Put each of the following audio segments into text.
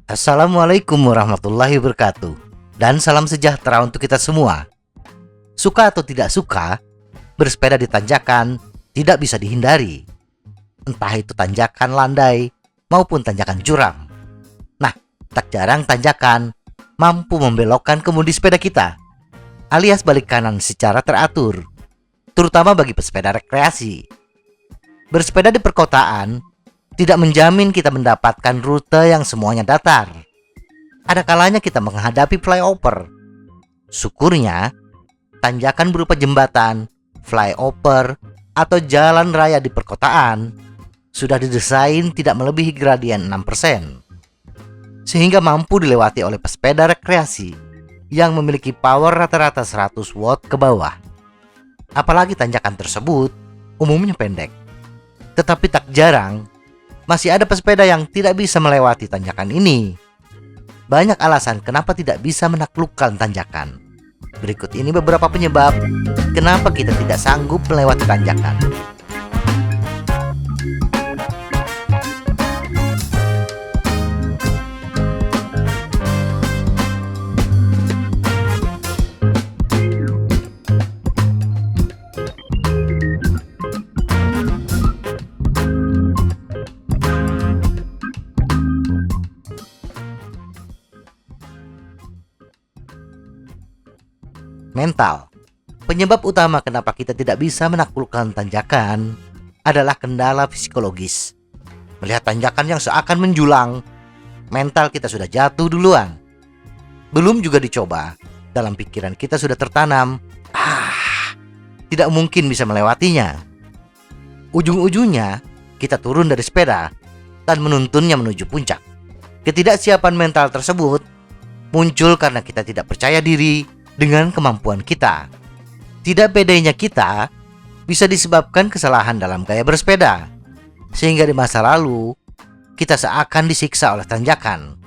Assalamualaikum warahmatullahi wabarakatuh. Dan salam sejahtera untuk kita semua. Suka atau tidak suka, bersepeda di tanjakan tidak bisa dihindari. Entah itu tanjakan landai maupun tanjakan curam. Nah, tak jarang tanjakan mampu membelokkan kemudi sepeda kita, alias balik kanan secara teratur, terutama bagi pesepeda rekreasi. Bersepeda di perkotaan tidak menjamin kita mendapatkan rute yang semuanya datar. Ada kalanya kita menghadapi flyover. Syukurnya, tanjakan berupa jembatan, flyover, atau jalan raya di perkotaan sudah didesain tidak melebihi gradien 6%, sehingga mampu dilewati oleh pesepeda rekreasi yang memiliki power rata-rata 100 watt ke bawah. Apalagi tanjakan tersebut umumnya pendek. Tetapi tak jarang masih ada pesepeda yang tidak bisa melewati tanjakan ini. Banyak alasan kenapa tidak bisa menaklukkan tanjakan. Berikut ini beberapa penyebab kenapa kita tidak sanggup melewati tanjakan. Mental. Penyebab utama kenapa kita tidak bisa menaklukkan tanjakan adalah kendala psikologis. Melihat tanjakan yang seakan menjulang, mental kita sudah jatuh duluan. Belum juga dicoba, dalam pikiran kita sudah tertanam, tidak mungkin bisa melewatinya. Ujung-ujungnya, kita turun dari sepeda dan menuntunnya menuju puncak. Ketidaksiapan mental tersebut muncul karena kita tidak percaya diri dengan kemampuan kita. Tidak pedenya kita bisa disebabkan kesalahan dalam gaya bersepeda, sehingga di masa lalu kita seakan disiksa oleh tanjakan.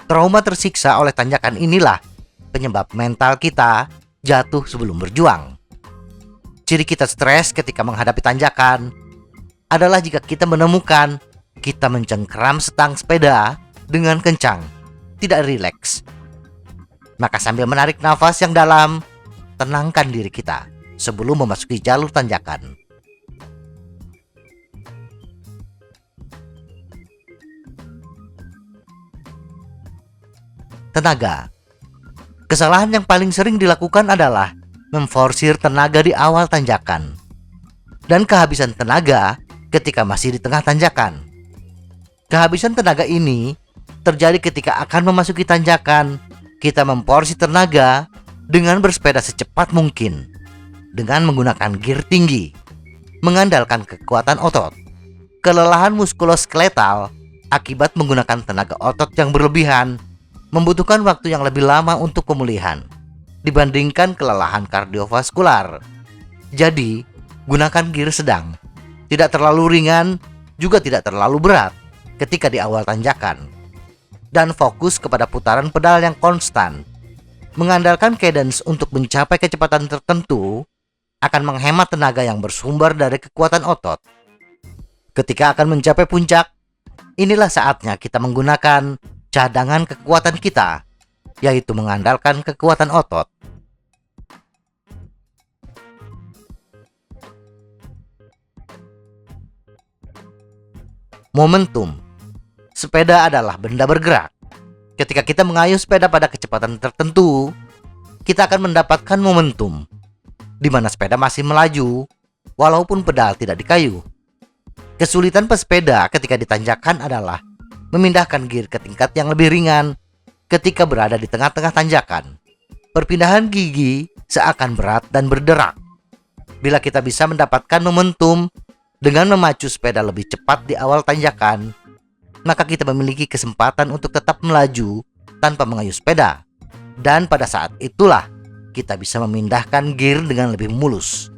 Trauma tersiksa oleh tanjakan inilah penyebab mental kita jatuh sebelum berjuang. Ciri kita stres ketika menghadapi tanjakan adalah jika kita menemukan kita mencengkeram setang sepeda dengan kencang, tidak rileks. Maka sambil menarik nafas yang dalam, tenangkan diri kita sebelum memasuki jalur tanjakan. Tenaga. Kesalahan yang paling sering dilakukan adalah memforsir tenaga di awal tanjakan dan kehabisan tenaga ketika masih di tengah tanjakan. Kehabisan tenaga ini terjadi ketika akan memasuki tanjakan. Kita memporsi tenaga dengan bersepeda secepat mungkin, dengan menggunakan gear tinggi, mengandalkan kekuatan otot. Kelelahan muskuloskeletal akibat menggunakan tenaga otot yang berlebihan membutuhkan waktu yang lebih lama untuk pemulihan dibandingkan kelelahan kardiovaskular. Jadi, gunakan gear sedang, tidak terlalu ringan, juga tidak terlalu berat ketika di awal tanjakan. Dan fokus kepada putaran pedal yang konstan. Mengandalkan cadence untuk mencapai kecepatan tertentu akan menghemat tenaga yang bersumber dari kekuatan otot. Ketika akan mencapai puncak, inilah saatnya kita menggunakan cadangan kekuatan kita, yaitu mengandalkan kekuatan otot. Momentum. Sepeda adalah benda bergerak. Ketika kita mengayuh sepeda pada kecepatan tertentu, kita akan mendapatkan momentum, di mana sepeda masih melaju, walaupun pedal tidak dikayuh. Kesulitan pesepeda ketika ditanjakan adalah memindahkan gear ke tingkat yang lebih ringan ketika berada di tengah-tengah tanjakan. Perpindahan gigi seakan berat dan berderak. Bila kita bisa mendapatkan momentum dengan memacu sepeda lebih cepat di awal tanjakan, maka kita memiliki kesempatan untuk tetap melaju tanpa mengayuh sepeda. Dan pada saat itulah kita bisa memindahkan gear dengan lebih mulus.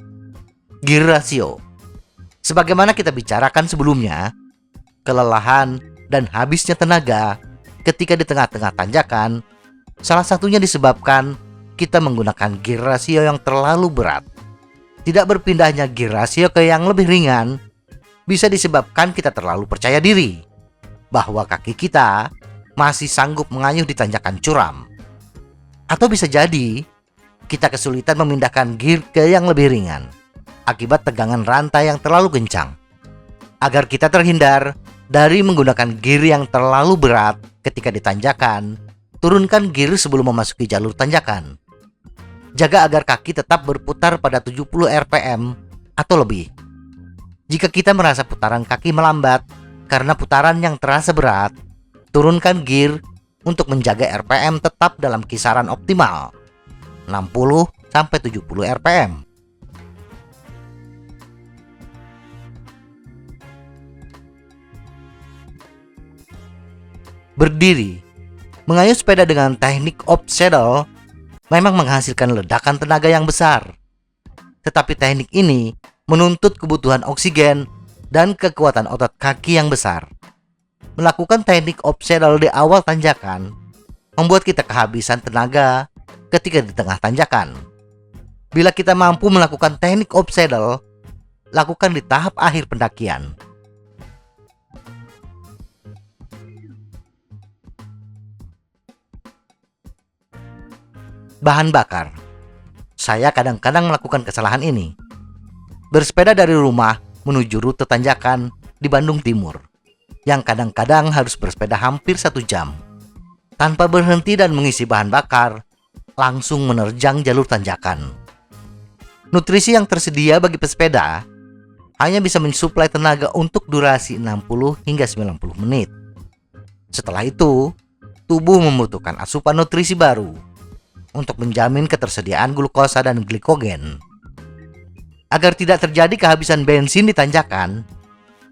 Gear ratio. Sebagaimana kita bicarakan sebelumnya, kelelahan dan habisnya tenaga ketika di tengah-tengah tanjakan, salah satunya disebabkan kita menggunakan gear rasio yang terlalu berat. Tidak berpindahnya gear rasio ke yang lebih ringan bisa disebabkan kita terlalu percaya diri bahwa kaki kita masih sanggup mengayuh di tanjakan curam. Atau bisa jadi kita kesulitan memindahkan gear ke yang lebih ringan akibat tegangan rantai yang terlalu kencang. Agar kita terhindar dari menggunakan gear yang terlalu berat ketika di tanjakan, turunkan gear sebelum memasuki jalur tanjakan. Jaga agar kaki tetap berputar pada 70 rpm atau lebih. Jika kita merasa putaran kaki melambat karena putaran yang terasa berat, turunkan gear untuk menjaga rpm tetap dalam kisaran optimal 60-70 rpm. Berdiri. Mengayuh sepeda dengan teknik off saddle memang menghasilkan ledakan tenaga yang besar. Tetapi teknik ini menuntut kebutuhan oksigen dan kekuatan otot kaki yang besar. Melakukan teknik off saddle di awal tanjakan membuat kita kehabisan tenaga ketika di tengah tanjakan. Bila kita mampu melakukan teknik off saddle, lakukan di tahap akhir pendakian. Bahan bakar. Saya kadang-kadang melakukan kesalahan ini. Bersepeda dari rumah menuju rute tanjakan di Bandung Timur, yang kadang-kadang harus bersepeda hampir 1 jam. Tanpa berhenti dan mengisi bahan bakar, langsung menerjang jalur tanjakan. Nutrisi yang tersedia bagi pesepeda hanya bisa mensuplai tenaga untuk durasi 60 hingga 90 menit. Setelah itu, tubuh membutuhkan asupan nutrisi baru untuk menjamin ketersediaan glukosa dan glikogen. Agar tidak terjadi kehabisan bensin di tanjakan,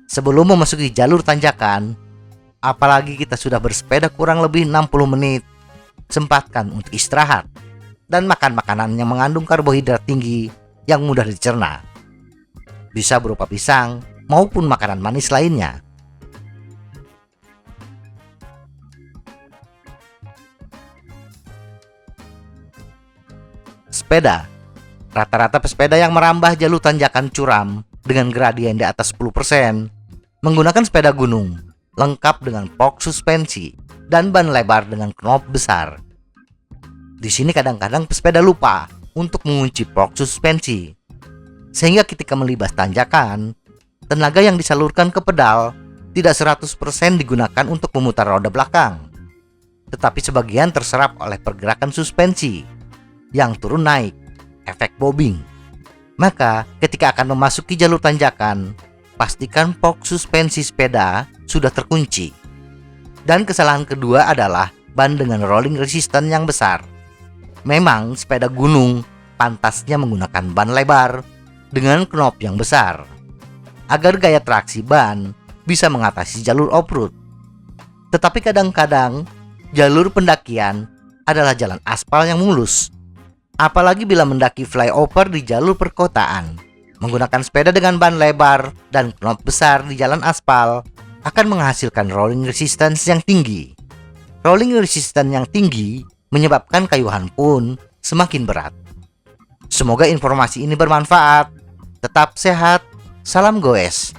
sebelum memasuki jalur tanjakan, apalagi kita sudah bersepeda kurang lebih 60 menit, sempatkan untuk istirahat dan makan makanan yang mengandung karbohidrat tinggi yang mudah dicerna. Bisa berupa pisang maupun makanan manis lainnya. Sepeda. Rata-rata pesepeda yang merambah jalur tanjakan curam dengan gradien di atas 10% menggunakan sepeda gunung lengkap dengan box suspensi dan ban lebar dengan knop besar. Di sini kadang-kadang pesepeda lupa untuk mengunci box suspensi, sehingga ketika melibas tanjakan, tenaga yang disalurkan ke pedal tidak 100% digunakan untuk memutar roda belakang, tetapi sebagian terserap oleh pergerakan suspensi yang turun naik, efek bobbing. Maka ketika akan memasuki jalur tanjakan, pastikan box suspensi sepeda sudah terkunci. Dan kesalahan kedua adalah ban dengan rolling resistance yang besar. Memang sepeda gunung pantasnya menggunakan ban lebar dengan knop yang besar, agar gaya traksi ban bisa mengatasi jalur off-road. Tetapi kadang-kadang jalur pendakian adalah jalan aspal yang mulus. Apalagi bila mendaki flyover di jalur perkotaan, menggunakan sepeda dengan ban lebar dan knop besar di jalan aspal akan menghasilkan rolling resistance yang tinggi. Rolling resistance yang tinggi menyebabkan kayuhan pun semakin berat. Semoga informasi ini bermanfaat. Tetap sehat, salam goes.